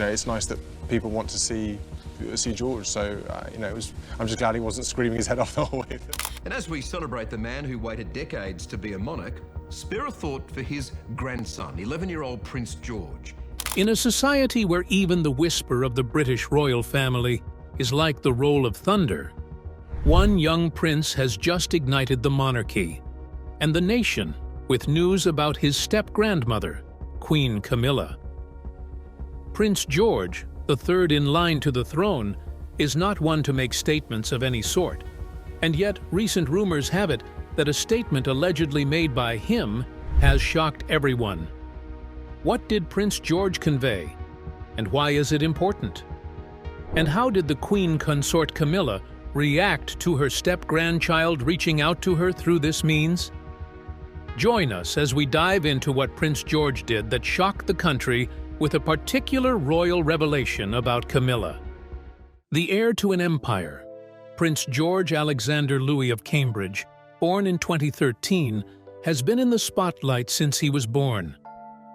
it's nice that people want to see George. So, I'm just glad he wasn't screaming his head off the whole way. And as we celebrate the man who waited decades to be a monarch, spare a thought for his grandson, 11-year-old Prince George. In a society where even the whisper of the British royal family is like the roll of thunder, one young prince has just ignited the monarchy, and the nation with news about his step-grandmother, Queen Camilla. Prince George, the third in line to the throne, is not one to make statements of any sort, and yet recent rumors have it that a statement allegedly made by him has shocked everyone. What did Prince George convey, and why is it important? And how did the Queen consort Camilla react to her step-grandchild reaching out to her through this means? Join us as we dive into what Prince George did that shocked the country with a particular royal revelation about Camilla. The heir to an empire, Prince George Alexander Louis of Cambridge, born in 2013, has been in the spotlight since he was born.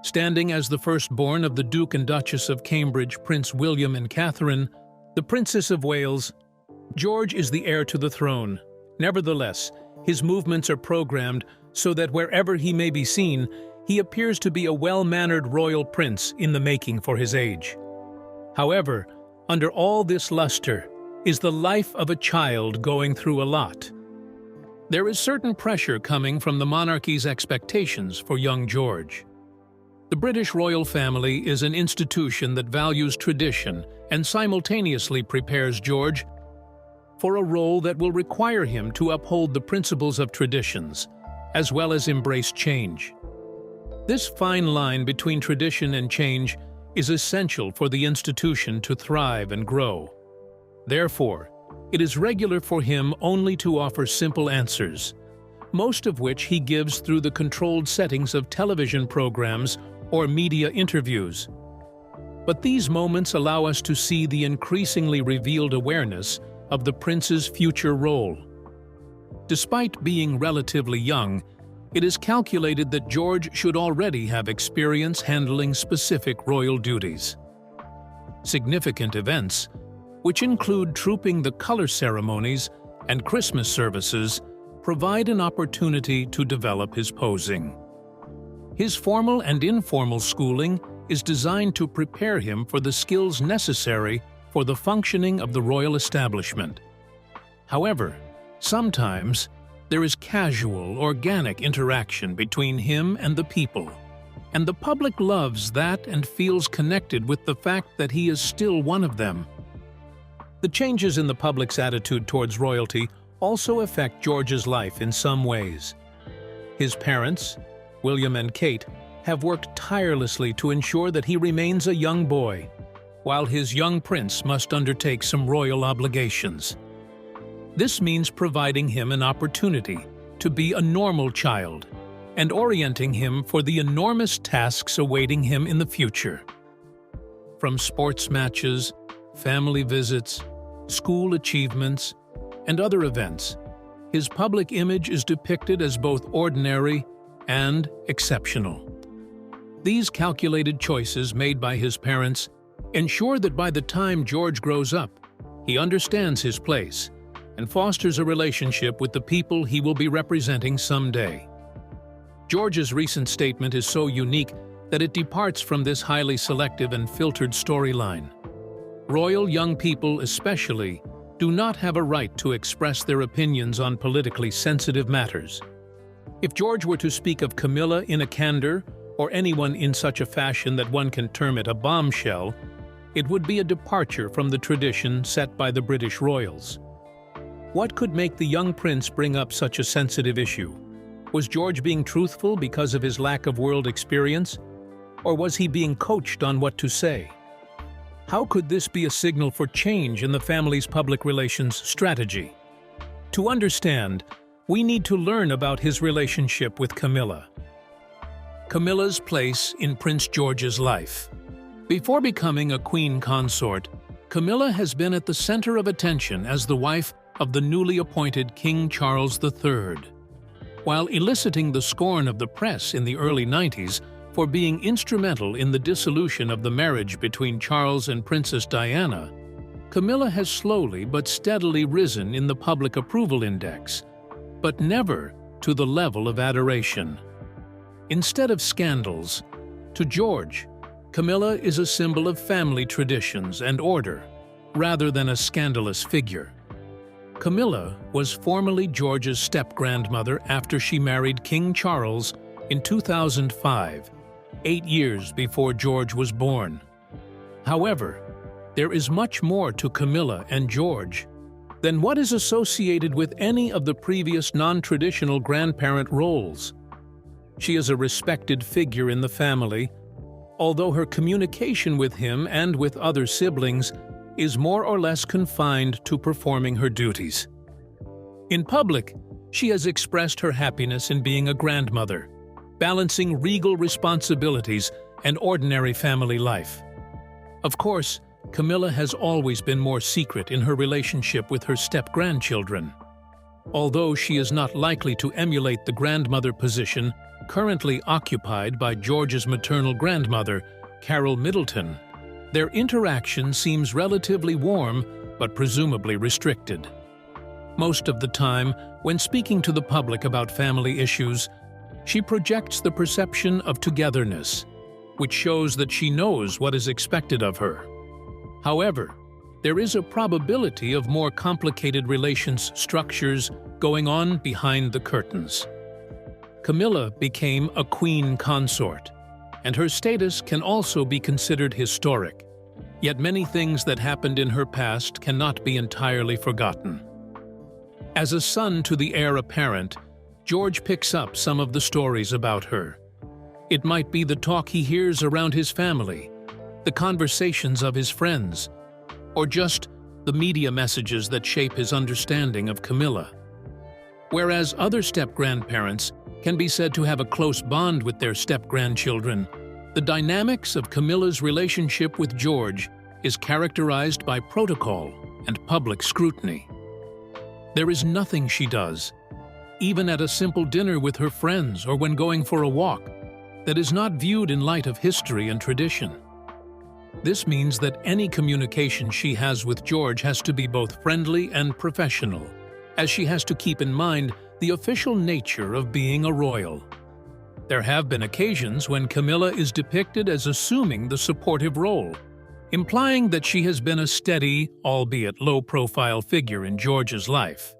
Standing as the firstborn of the Duke and Duchess of Cambridge, Prince William and Catherine, the Princess of Wales, George is the heir to the throne. Nevertheless, his movements are programmed so that wherever he may be seen, he appears to be a well-mannered royal prince in the making for his age. However, under all this luster is the life of a child going through a lot. There is certain pressure coming from the monarchy's expectations for young George. The British royal family is an institution that values tradition and simultaneously prepares George for a role that will require him to uphold the principles of traditions, as well as embrace change. This fine line between tradition and change is essential for the institution to thrive and grow. Therefore, it is regular for him only to offer simple answers, most of which he gives through the controlled settings of television programs or media interviews. But these moments allow us to see the increasingly revealed awareness of the prince's future role. Despite being relatively young, it is calculated that George should already have experience handling specific royal duties. Significant events, which include trooping the color ceremonies and Christmas services, provide an opportunity to develop his posing. His formal and informal schooling is designed to prepare him for the skills necessary for the functioning of the royal establishment. However, sometimes there is casual, organic interaction between him and the people, and the public loves that and feels connected with the fact that he is still one of them. The changes in the public's attitude towards royalty also affect George's life in some ways. His parents, William and Kate, have worked tirelessly to ensure that he remains a young boy, while his young prince must undertake some royal obligations. This means providing him an opportunity to be a normal child and orienting him for the enormous tasks awaiting him in the future. From sports matches, family visits, school achievements, and other events, his public image is depicted as both ordinary and exceptional. These calculated choices made by his parents ensure that by the time George grows up, he understands his place and fosters a relationship with the people he will be representing someday. George's recent statement is so unique that it departs from this highly selective and filtered storyline. Royal young people especially do not have a right to express their opinions on politically sensitive matters. If George were to speak of Camilla in a candor, or anyone in such a fashion that one can term it a bombshell, it would be a departure from the tradition set by the British royals. What could make the young prince bring up such a sensitive issue? Was George being truthful because of his lack of world experience? Or was he being coached on what to say? How could this be a signal for change in the family's public relations strategy? To understand, we need to learn about his relationship with Camilla. Camilla's place in Prince George's life. Before becoming a queen consort, Camilla has been at the center of attention as the wife of the newly appointed King Charles III. While eliciting the scorn of the press in the early 90s For being instrumental in the dissolution of the marriage between Charles and Princess Diana, Camilla has slowly but steadily risen in the public approval index, but never to the level of adoration. Instead of scandals, to George, Camilla is a symbol of family traditions and order, rather than a scandalous figure. Camilla was formerly George's step-grandmother after she married King Charles in 2005, 8 years before George was born. However, there is much more to Camilla and George than what is associated with any of the previous non-traditional grandparent roles. She is a respected figure in the family, although her communication with him and with other siblings is more or less confined to performing her duties. In public, she has expressed her happiness in being a grandmother, balancing regal responsibilities and ordinary family life. Of course, Camilla has always been more secret in her relationship with her step-grandchildren. Although she is not likely to emulate the grandmother position currently occupied by George's maternal grandmother, Carol Middleton, their interaction seems relatively warm but presumably restricted. Most of the time, when speaking to the public about family issues, she projects the perception of togetherness, which shows that she knows what is expected of her. However, there is a probability of more complicated relations structures going on behind the curtains. Camilla became a queen consort, and her status can also be considered historic, yet many things that happened in her past cannot be entirely forgotten. As a son to the heir apparent, George picks up some of the stories about her. It might be the talk he hears around his family, the conversations of his friends, or just the media messages that shape his understanding of Camilla. Whereas other step-grandparents can be said to have a close bond with their step-grandchildren, the dynamics of Camilla's relationship with George is characterized by protocol and public scrutiny. There is nothing she does, even at a simple dinner with her friends or when going for a walk, that is not viewed in light of history and tradition. This means that any communication she has with George has to be both friendly and professional, as she has to keep in mind the official nature of being a royal. There have been occasions when Camilla is depicted as assuming the supportive role, implying that she has been a steady, albeit low-profile figure in George's life.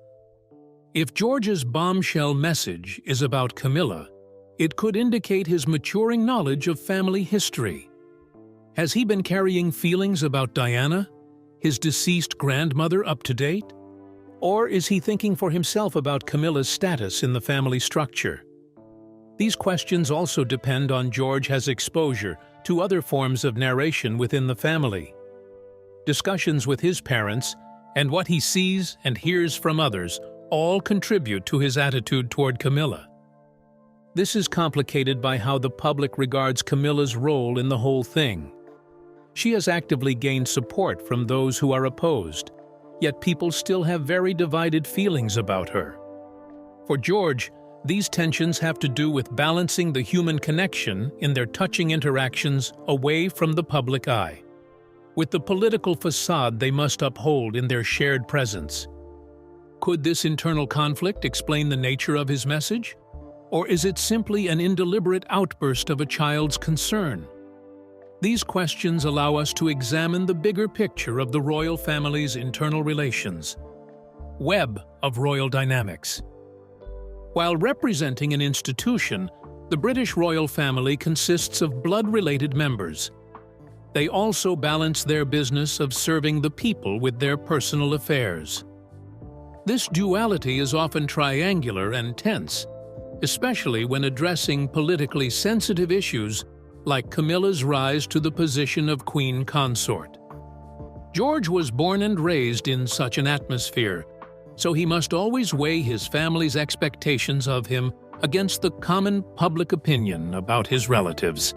If George's bombshell message is about Camilla, it could indicate his maturing knowledge of family history. Has he been carrying feelings about Diana, his deceased grandmother, up to date? Or is he thinking for himself about Camilla's status in the family structure? These questions also depend on George's exposure to other forms of narration within the family. Discussions with his parents and what he sees and hears from others all contribute to his attitude toward Camilla. This is complicated by how the public regards Camilla's role in the whole thing. She has actively gained support from those who are opposed, yet people still have very divided feelings about her. For George, these tensions have to do with balancing the human connection in their touching interactions away from the public eye, with the political facade they must uphold in their shared presence. Could this internal conflict explain the nature of his message? Or is it simply an indeliberate outburst of a child's concern? These questions allow us to examine the bigger picture of the royal family's internal relations. Web of royal dynamics. While representing an institution, the British royal family consists of blood-related members. They also balance their business of serving the people with their personal affairs. This duality is often triangular and tense, especially when addressing politically sensitive issues like Camilla's rise to the position of queen consort. George was born and raised in such an atmosphere, so he must always weigh his family's expectations of him against the common public opinion about his relatives.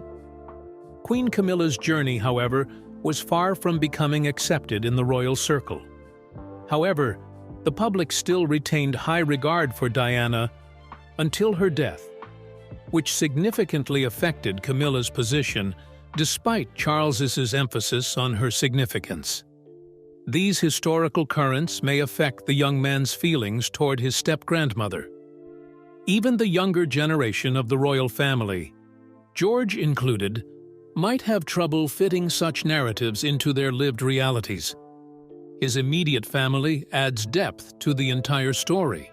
Queen Camilla's journey, however, was far from becoming accepted in the royal circle. However, the public still retained high regard for Diana until her death. which significantly affected Camilla's position despite Charles's emphasis on her significance. These historical currents may affect the young man's feelings toward his step-grandmother. Even the younger generation of the royal family, George included, might have trouble fitting such narratives into their lived realities. His immediate family adds depth to the entire story.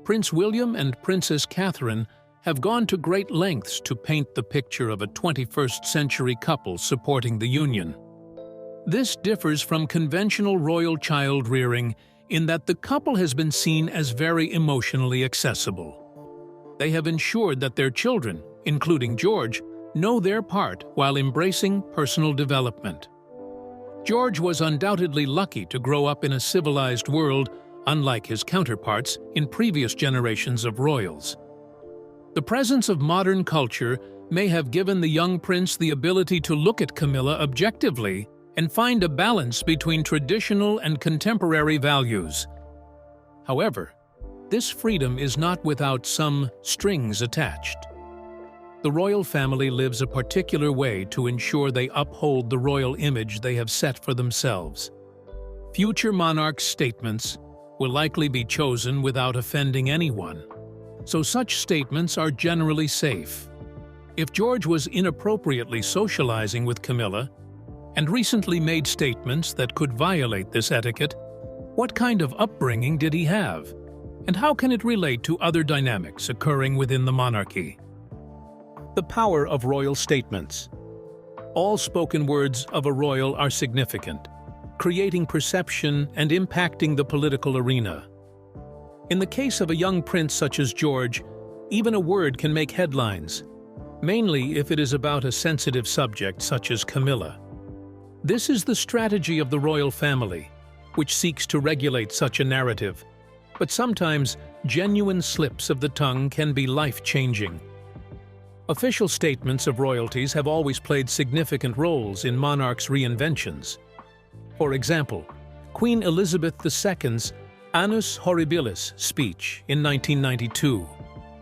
Prince William and Princess Catherine have gone to great lengths to paint the picture of a 21st century couple supporting the union. This differs from conventional royal child rearing in that the couple has been seen as very emotionally accessible. They have ensured that their children, including George, know their part while embracing personal development. George was undoubtedly lucky to grow up in a civilized world, unlike his counterparts in previous generations of royals. The presence of modern culture may have given the young prince the ability to look at Camilla objectively and find a balance between traditional and contemporary values. However, this freedom is not without some strings attached. The royal family lives a particular way to ensure they uphold the royal image they have set for themselves. Future monarchs' statements will likely be chosen without offending anyone, so such statements are generally safe. If George was inappropriately socializing with Camilla and recently made statements that could violate this etiquette, what kind of upbringing did he have? And how can it relate to other dynamics occurring within the monarchy? The power of royal statements. All spoken words of a royal are significant, creating perception and impacting the political arena. In the case of a young prince such as George, even a word can make headlines, mainly if it is about a sensitive subject such as Camilla. This is the strategy of the royal family, which seeks to regulate such a narrative, but sometimes genuine slips of the tongue can be life-changing. Official statements of royalties have always played significant roles in monarchs' reinventions. For example, Queen Elizabeth II's Annus Horribilis speech in 1992,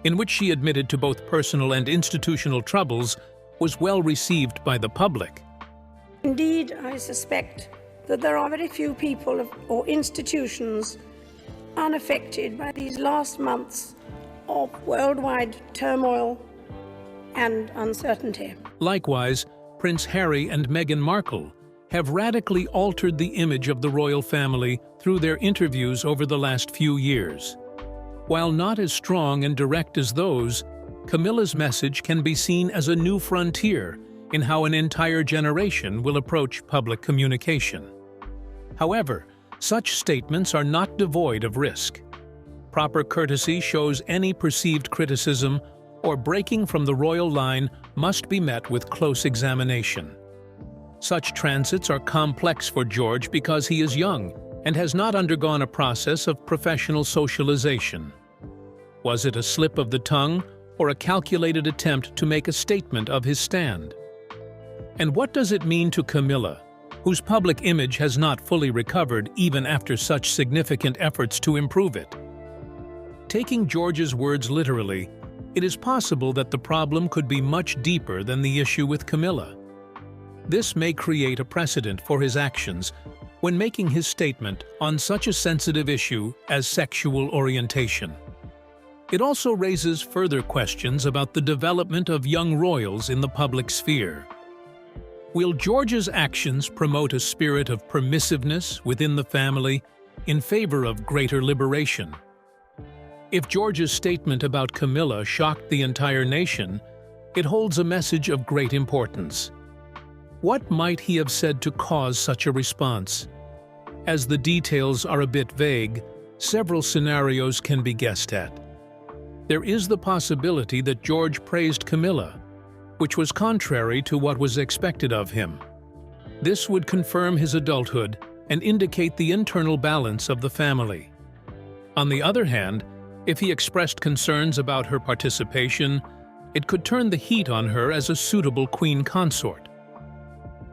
in which she admitted to both personal and institutional troubles, was well received by the public. Indeed, I suspect that there are very few people or institutions unaffected by these last months of worldwide turmoil and uncertainty. Likewise, Prince Harry and Meghan Markle have radically altered the image of the royal family through their interviews over the last few years. While not as strong and direct as those, Camilla's message can be seen as a new frontier in how an entire generation will approach public communication. However, such statements are not devoid of risk. Proper courtesy shows any perceived criticism or breaking from the royal line must be met with close examination. Such transits are complex for George because he is young and has not undergone a process of professional socialization. Was it a slip of the tongue or a calculated attempt to make a statement of his stand? And what does it mean to Camilla, whose public image has not fully recovered even after such significant efforts to improve it? Taking George's words literally, it is possible that the problem could be much deeper than the issue with Camilla. This may create a precedent for his actions when making his statement on such a sensitive issue as sexual orientation. It also raises further questions about the development of young royals in the public sphere. Will George's actions promote a spirit of permissiveness within the family in favor of greater liberation? If George's statement about Camilla shocked the entire nation, it holds a message of great importance. What might he have said to cause such a response? As the details are a bit vague, several scenarios can be guessed at. There is the possibility that George praised Camilla, which was contrary to what was expected of him. This would confirm his adulthood and indicate the internal balance of the family. On the other hand, if he expressed concerns about her participation, it could turn the heat on her as a suitable queen consort.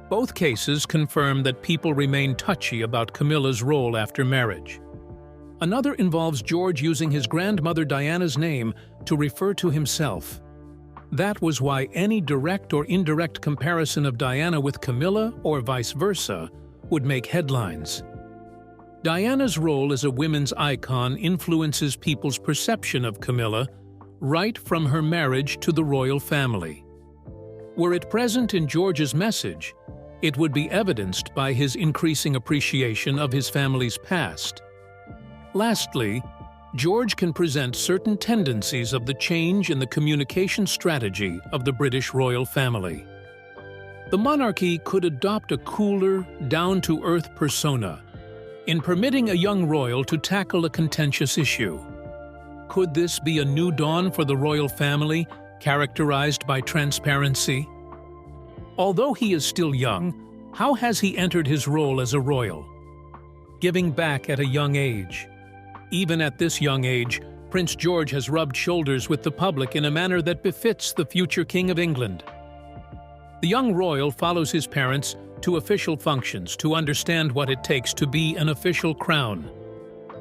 Both cases confirm that people remain touchy about Camilla's role after marriage. Another involves George using his grandmother Diana's name to refer to himself. That was why any direct or indirect comparison of Diana with Camilla, or vice versa, would make headlines. Diana's role as a women's icon influences people's perception of Camilla right from her marriage to the royal family. Were it present in George's message, it would be evidenced by his increasing appreciation of his family's past. Lastly, George can present certain tendencies of the change in the communication strategy of the British royal family. The monarchy could adopt a cooler, down-to-earth persona in permitting a young royal to tackle a contentious issue. Could this be a new dawn for the royal family, characterized by transparency? Although he is still young, how has he entered his role as a royal? Giving back at a young age. Even at this young age, Prince George has rubbed shoulders with the public in a manner that befits the future King of England. The young royal follows his parents to official functions to understand what it takes to be an official crown.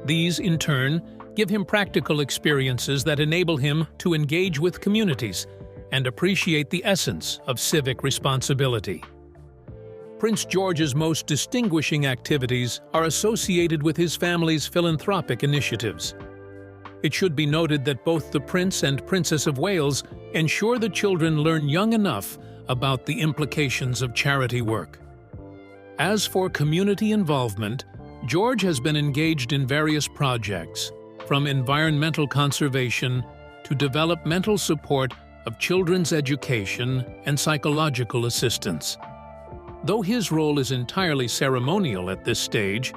These, in turn, give him practical experiences that enable him to engage with communities and appreciate the essence of civic responsibility. Prince George's most distinguishing activities are associated with his family's philanthropic initiatives. It should be noted that both the Prince and Princess of Wales ensure the children learn young enough about the implications of charity work. As for community involvement, George has been engaged in various projects, from environmental conservation to developmental support of children's education and psychological assistance. Though his role is entirely ceremonial at this stage,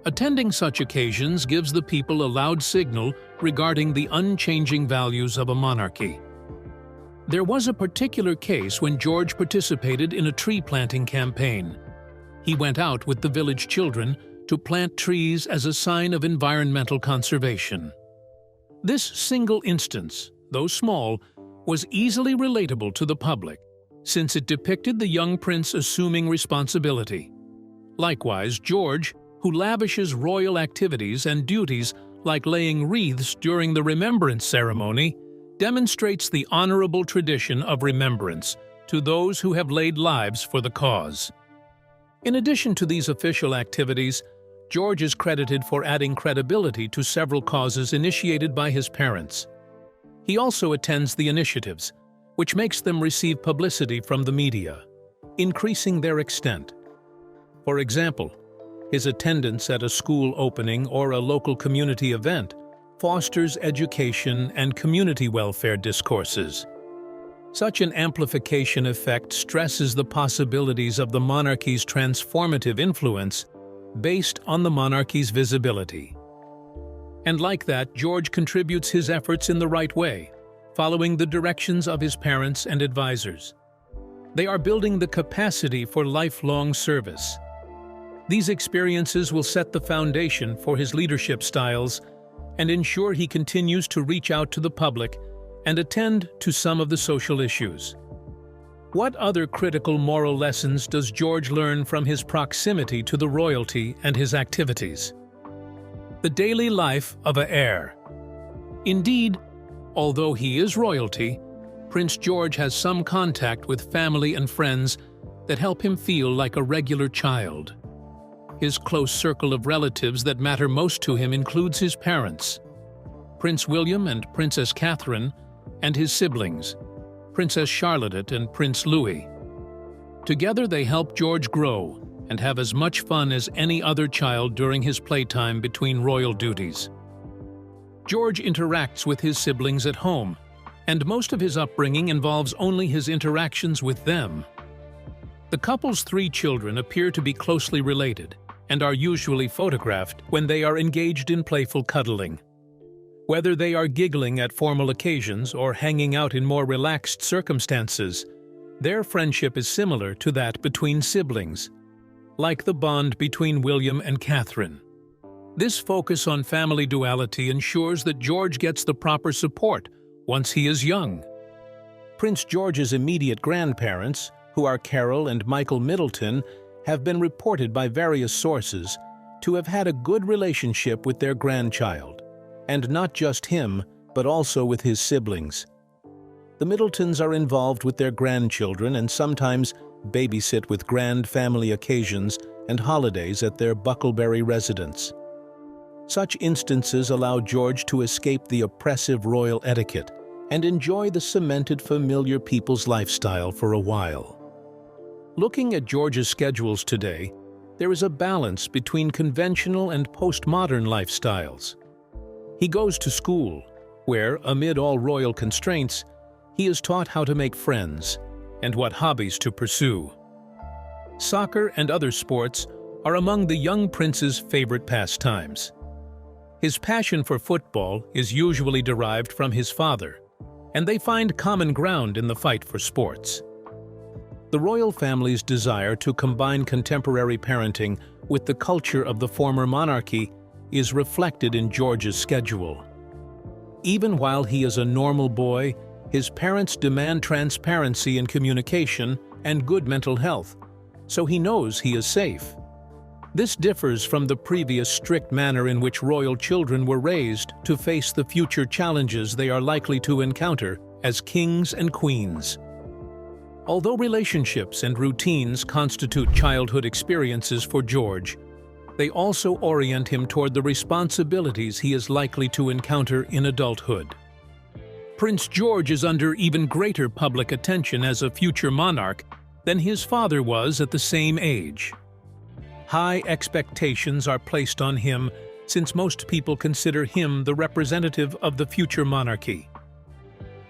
attending such occasions gives the people a loud signal regarding the unchanging values of a monarchy. There was a particular case when George participated in a tree planting campaign. He went out with the village children to plant trees as a sign of environmental conservation. This single instance, though small, was easily relatable to the public, since it depicted the young prince assuming responsibility. Likewise, George, who lavishes royal activities and duties like laying wreaths during the remembrance ceremony, demonstrates the honorable tradition of remembrance to those who have laid lives for the cause. In addition to these official activities, George is credited for adding credibility to several causes initiated by his parents. He also attends the initiatives, which makes them receive publicity from the media, increasing their extent. For example, his attendance at a school opening or a local community event fosters education and community welfare discourses. Such an amplification effect stresses the possibilities of the monarchy's transformative influence based on the monarchy's visibility. And like that, George contributes his efforts in the right way, following the directions of his parents and advisors. They are building the capacity for lifelong service. These experiences will set the foundation for his leadership styles and ensure he continues to reach out to the public and attend to some of the social issues. What other critical moral lessons does George learn from his proximity to the royalty and his activities? The daily life of an heir. Indeed, although he is royalty, Prince George has some contact with family and friends that help him feel like a regular child. His close circle of relatives that matter most to him includes his parents, Prince William and Princess Catherine, and his siblings, Princess Charlotte and Prince Louis. Together they help George grow and have as much fun as any other child during his playtime between royal duties. George interacts with his siblings at home, and most of his upbringing involves only his interactions with them. The couple's 3 children appear to be closely related and are usually photographed when they are engaged in playful cuddling. Whether they are giggling at formal occasions or hanging out in more relaxed circumstances, their friendship is similar to that between siblings, like the bond between William and Catherine. This focus on family duality ensures that George gets the proper support once he is young. Prince George's immediate grandparents, who are Carol and Michael Middleton, have been reported by various sources to have had a good relationship with their grandchild, and not just him, but also with his siblings. The Middletons are involved with their grandchildren and sometimes babysit with grand family occasions and holidays at their Bucklebury residence. Such instances allow George to escape the oppressive royal etiquette and enjoy the cemented familiar people's lifestyle for a while. Looking at George's schedules today, there is a balance between conventional and postmodern lifestyles. He goes to school, where, amid all royal constraints, he is taught how to make friends and what hobbies to pursue. Soccer and other sports are among the young prince's favorite pastimes. His passion for football is usually derived from his father, and they find common ground in the fight for sports. The royal family's desire to combine contemporary parenting with the culture of the former monarchy is reflected in George's schedule. Even while he is a normal boy, his parents demand transparency in communication and good mental health, so he knows he is safe. This differs from the previous strict manner in which royal children were raised to face the future challenges they are likely to encounter as kings and queens. Although relationships and routines constitute childhood experiences for George, they also orient him toward the responsibilities he is likely to encounter in adulthood. Prince George is under even greater public attention as a future monarch than his father was at the same age. High expectations are placed on him since most people consider him the representative of the future monarchy.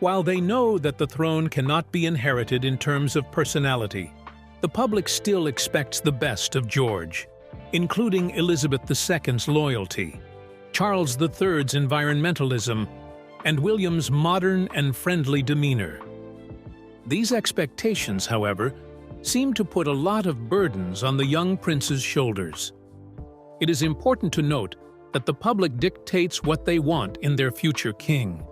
While they know that the throne cannot be inherited in terms of personality, the public still expects the best of George, including Elizabeth II's loyalty, Charles III's environmentalism, and William's modern and friendly demeanor. These expectations, however, seem to put a lot of burdens on the young prince's shoulders. It is important to note that the public dictates what they want in their future king.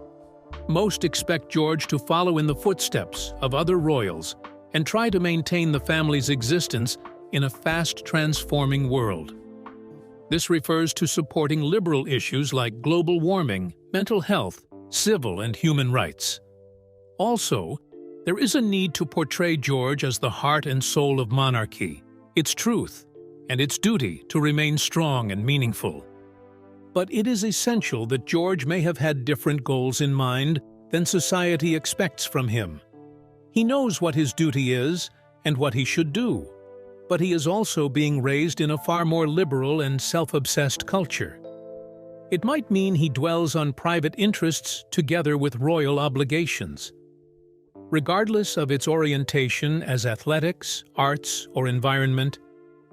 Most expect George to follow in the footsteps of other royals and try to maintain the family's existence in a fast-transforming world. This refers to supporting liberal issues like global warming, mental health, civil and human rights. Also, there is a need to portray George as the heart and soul of monarchy, its truth, and its duty to remain strong and meaningful. But it is essential that George may have had different goals in mind than society expects from him. He knows what his duty is and what he should do, but he is also being raised in a far more liberal and self-obsessed culture. It might mean he dwells on private interests together with royal obligations. Regardless of its orientation as athletics, arts, or environment,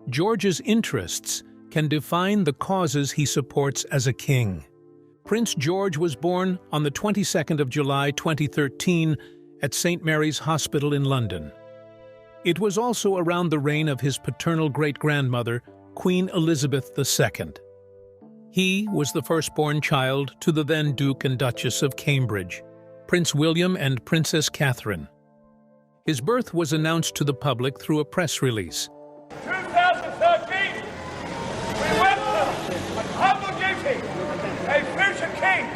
George's interests can define the causes he supports as a king. Prince George was born on the 22nd of July 2013 at St. Mary's Hospital in London. It was also around the reign of his paternal great-grandmother, Queen Elizabeth II. He was the firstborn child to the then Duke and Duchess of Cambridge, Prince William and Princess Catherine. His birth was announced to the public through a press release. 2013, we welcome on humble duty a future king,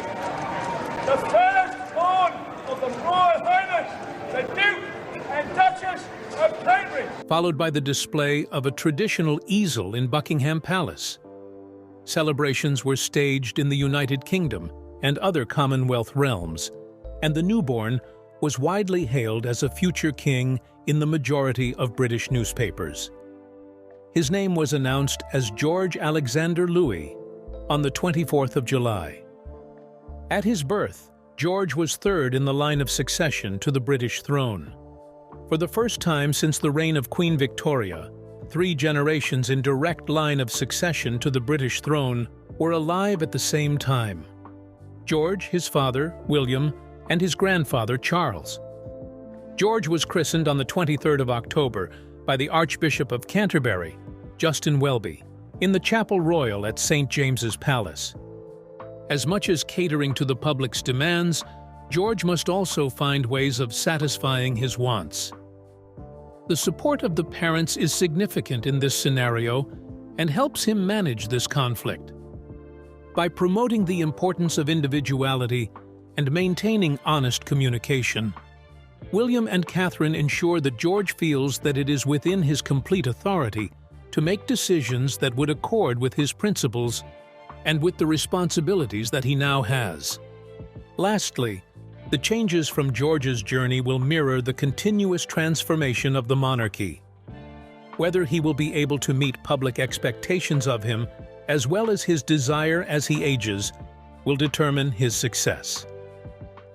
the firstborn of the Royal Highness, the Duke and Duchess of Cambridge. Followed by the display of a traditional easel in Buckingham Palace. Celebrations were staged in the United Kingdom and other Commonwealth realms, and the newborn was widely hailed as a future king in the majority of British newspapers. His name was announced as George Alexander Louis on the 24th of July. At his birth, George was third in the line of succession to the British throne. For the first time since the reign of Queen Victoria, 3 generations in direct line of succession to the British throne were alive at the same time: George, his father, William, and his grandfather, Charles. George was christened on the 23rd of October by the Archbishop of Canterbury, Justin Welby, in the Chapel Royal at St. James's Palace. As much as catering to the public's demands, George must also find ways of satisfying his wants. The support of the parents is significant in this scenario and helps him manage this conflict. By promoting the importance of individuality and maintaining honest communication, William and Catherine ensure that George feels that it is within his complete authority to make decisions that would accord with his principles and with the responsibilities that he now has. Lastly, the changes from George's journey will mirror the continuous transformation of the monarchy. Whether he will be able to meet public expectations of him, as well as his desire as he ages, will determine his success.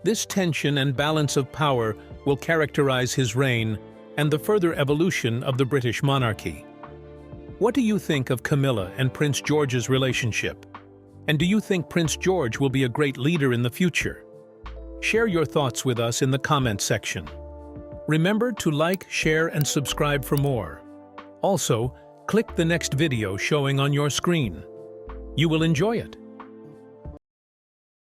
This tension and balance of power will characterize his reign and the further evolution of the British monarchy. What do you think of Camilla and Prince George's relationship? And do you think Prince George will be a great leader in the future? Share your thoughts with us in the comment section. Remember to like, share, and subscribe for more. Also, click the next video showing on your screen. You will enjoy it.